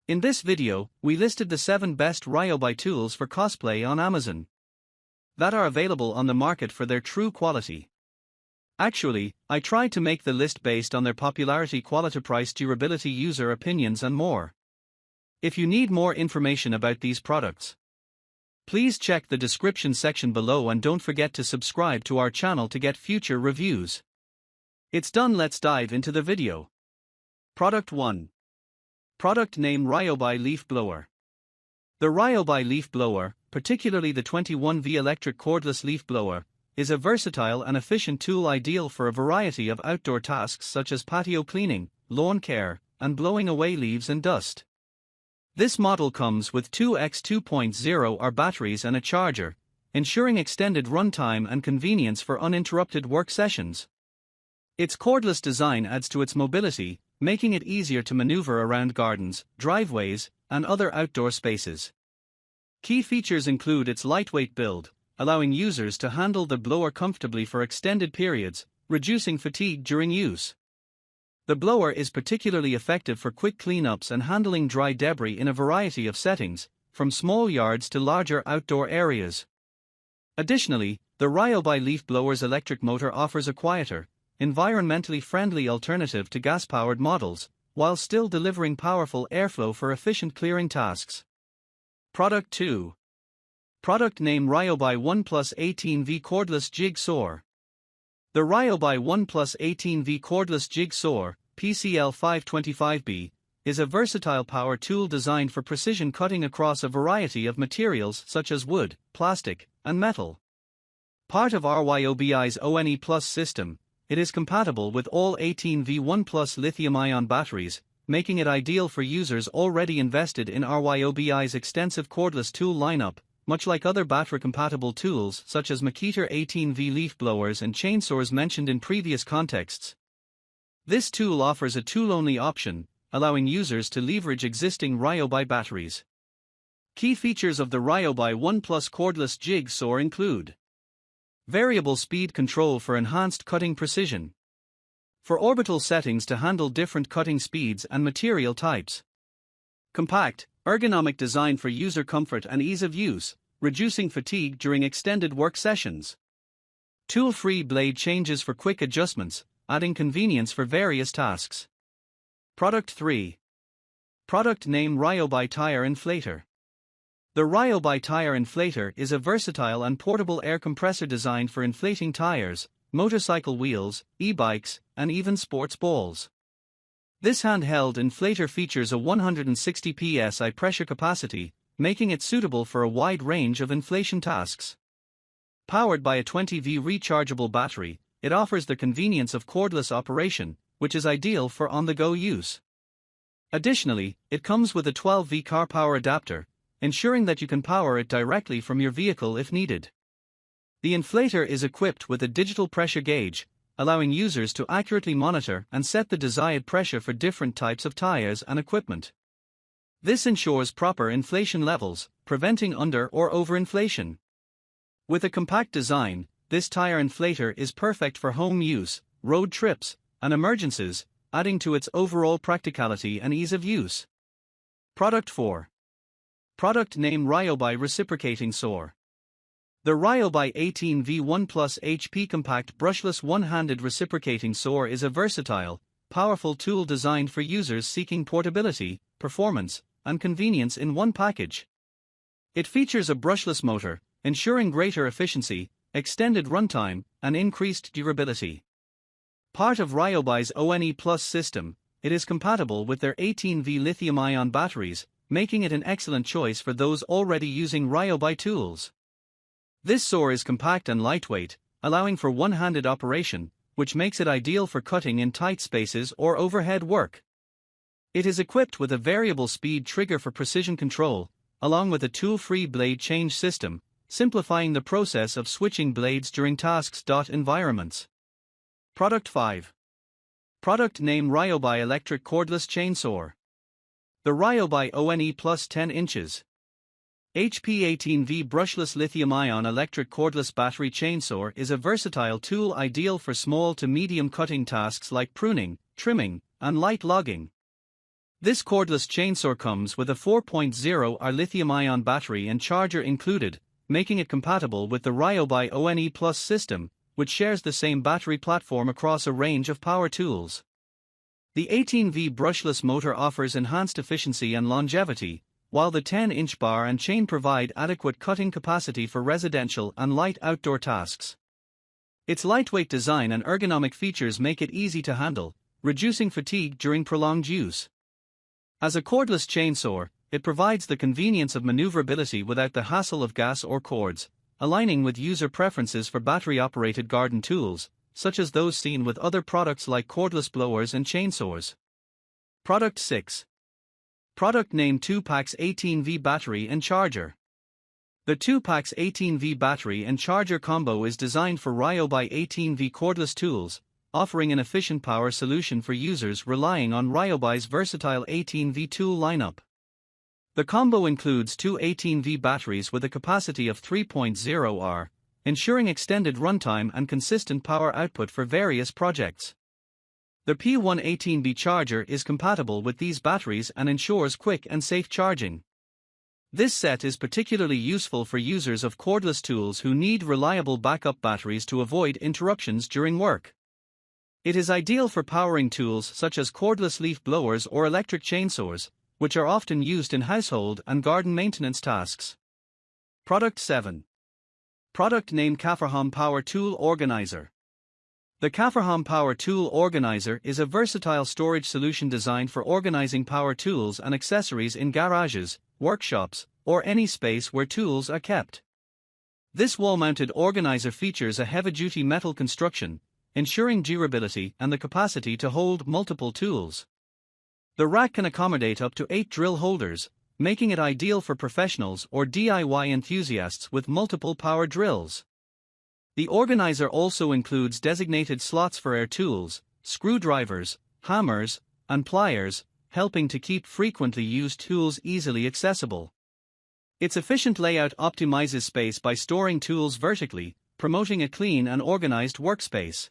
In this video, we listed the 7 best Ryobi tools for cosplay on Amazon that are available on the market for their true quality. Actually, I tried to make the list based on their popularity, quality, price, durability, user opinions and more. If you need more information about these products, please check the description section below and don't forget to subscribe to our channel to get future reviews. It's done, let's dive into the video. Product 1. Product name: Ryobi Leaf Blower. The Ryobi Leaf Blower, particularly the 21V electric cordless leaf blower, is a versatile and efficient tool ideal for a variety of outdoor tasks such as patio cleaning, lawn care, and blowing away leaves and dust. This model comes with 2x 2.0R batteries and a charger, ensuring extended runtime and convenience for uninterrupted work sessions. Its cordless design adds to its mobility, making it easier to maneuver around gardens, driveways, and other outdoor spaces. Key features include its lightweight build, allowing users to handle the blower comfortably for extended periods, reducing fatigue during use. The blower is particularly effective for quick cleanups and handling dry debris in a variety of settings, from small yards to larger outdoor areas. Additionally, the Ryobi leaf blower's electric motor offers a quieter, environmentally friendly alternative to gas-powered models, while still delivering powerful airflow for efficient clearing tasks. Product 2. Product name: Ryobi 1 Plus 18V Cordless Jig Saw. The Ryobi 1 Plus 18V Cordless Jig Saw, PCL 525B, is a versatile power tool designed for precision cutting across a variety of materials such as wood, plastic, and metal. Part of Ryobi's ONE Plus system, it is compatible with all 18V 1 Plus lithium-ion batteries, making it ideal for users already invested in Ryobi's extensive cordless tool lineup, much like other battery-compatible tools such as Makita 18V leaf blowers and chainsaws mentioned in previous contexts. This tool offers a tool-only option, allowing users to leverage existing Ryobi batteries. Key features of the Ryobi 1 Plus cordless jig saw include: variable speed control for enhanced cutting precision, for orbital settings to handle different cutting speeds and material types, compact, ergonomic design for user comfort and ease of use, reducing fatigue during extended work sessions, tool-free blade changes for quick adjustments, adding convenience for various tasks. Product 3. Product name: Ryobi Tire Inflator. The Ryobi Tire Inflator is a versatile and portable air compressor designed for inflating tires, motorcycle wheels, e-bikes, and even sports balls. This handheld inflator features a 160 psi pressure capacity, making it suitable for a wide range of inflation tasks. Powered by a 20V rechargeable battery, it offers the convenience of cordless operation, which is ideal for on-the-go use. Additionally, it comes with a 12V car power adapter, ensuring that you can power it directly from your vehicle if needed. The inflator is equipped with a digital pressure gauge, allowing users to accurately monitor and set the desired pressure for different types of tires and equipment. This ensures proper inflation levels, preventing under- or overinflation. With a compact design, this tire inflator is perfect for home use, road trips, and emergencies, adding to its overall practicality and ease of use. Product 4. Product name: Ryobi Reciprocating Saw. The Ryobi 18V 1 Plus HP Compact Brushless One-Handed Reciprocating Saw is a versatile, powerful tool designed for users seeking portability, performance, and convenience in one package. It features a brushless motor, ensuring greater efficiency, extended runtime, and increased durability. Part of Ryobi's ONE Plus system, it is compatible with their 18V lithium-ion batteries, making it an excellent choice for those already using Ryobi tools. This saw is compact and lightweight, allowing for one-handed operation, which makes it ideal for cutting in tight spaces or overhead work. It is equipped with a variable speed trigger for precision control, along with a tool-free blade change system, simplifying the process of switching blades during tasks. Environments. Product 5. Product name: Ryobi Electric Cordless Chainsaw. The Ryobi ONE Plus 10 inches HP 18V brushless lithium-ion electric cordless battery chainsaw is a versatile tool ideal for small to medium cutting tasks like pruning, trimming, and light logging. This cordless chainsaw comes with a 4.0 lithium-ion battery and charger included, making it compatible with the Ryobi ONE Plus system, which shares the same battery platform across a range of power tools. The 18V brushless motor offers enhanced efficiency and longevity, while the 10-inch bar and chain provide adequate cutting capacity for residential and light outdoor tasks. Its lightweight design and ergonomic features make it easy to handle, reducing fatigue during prolonged use. As a cordless chainsaw, it provides the convenience of maneuverability without the hassle of gas or cords, aligning with user preferences for battery-operated garden tools, such as those seen with other products like cordless blowers and chainsaws. Product 6. Product name 2-Packs 18V Battery and Charger. The 2-Packs 18V battery and charger combo is designed for Ryobi 18V cordless tools, offering an efficient power solution for users relying on Ryobi's versatile 18V tool lineup. The combo includes two 18V batteries with a capacity of 3.0 Ah, ensuring extended runtime and consistent power output for various projects. The P1 18V charger is compatible with these batteries and ensures quick and safe charging. This set is particularly useful for users of cordless tools who need reliable backup batteries to avoid interruptions during work. It is ideal for powering tools such as cordless leaf blowers or electric chainsaws, which are often used in household and garden maintenance tasks. Product 7. Product name Caferham Power Tool Organizer. The Caferham Power Tool Organizer is a versatile storage solution designed for organizing power tools and accessories in garages, workshops, or any space where tools are kept. This wall-mounted organizer features a heavy-duty metal construction, ensuring durability and the capacity to hold multiple tools. The rack can accommodate up to 8 drill holders, making it ideal for professionals or DIY enthusiasts with multiple power drills. The organizer also includes designated slots for air tools, screwdrivers, hammers, and pliers, helping to keep frequently used tools easily accessible. Its efficient layout optimizes space by storing tools vertically, promoting a clean and organized workspace.